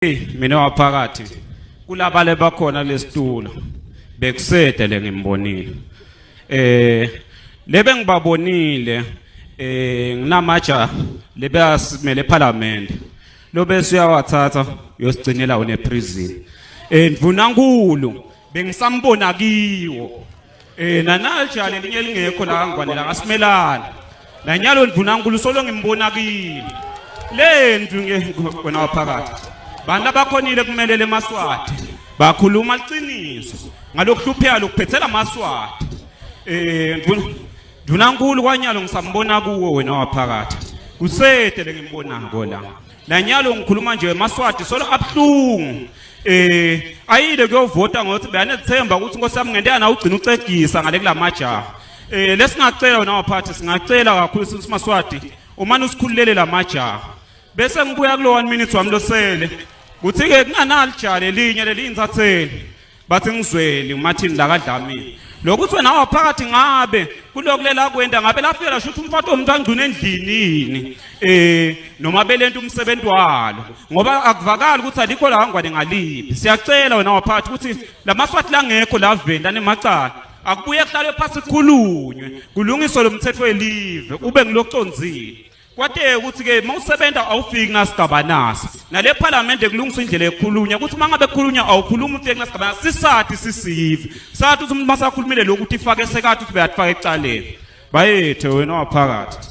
Mina waphakathi kulabale bakhona lesitulo bekusede le ngimbonile lebe ngibabonile nginamaja lebe asimele eParliament lobe siyawathatha yosigcinela une prison ndvunankulu bengisambona kiwo nanalja lelinye lingekho la ngwanela ngasimelana nanyalo ndvunankulu solo ngimbona kile le ndvu wena waphakathi bantu abakhonile kumele lemaswati bakhuluma iqiniso ngalokhuhlupheka lokuphethela amaswati ndunankulu kwanyalo ngisambona kuwe wena waphakathi kusede lengimbonako la nanyalo ngikhuluma nje emaswati solo abhlungu ayile kuyovota ngokuthi bayanethemba ukuthi nkosami ngentana ugcina ucegisa ngale kulamajaha lesingacela wena waphathi singacela kakhulu sithi maswati umane usikhululele lamajaha bese ngibuya kulo 1 minute wami losele kuthi ke kunganalija lelinye lelintsatheli bathi ngizweli uMartin la kaDlamini lokuthi wena waphakathi ngabe kulokulela kwenda ngabe lafika shuthi umfato womuntu angcune endlini noma belento umsebenzi walo ngoba akuvakali ukuthi alikho la ngwane ngaliphi siyacela wena waphakathi ukuthi lamaswathi langekho lavenda nemacala akubuye kuhlalwe phasi kukhulunywe kulungiswe lo mthetho welive ube ngiloconzile kwate ukuthi ke mawusebenza awufiki nasigaba naso nale Parliament kulungiswa indlela ekhulunya ukuthi mangabe ekhulunya awukhuluma ufike nasigaba sisathi sisive sathi umuntu masakhulumile lokuthi ifake sekathi ukuthi bayafaka ecaleni bayethe wena waphakathi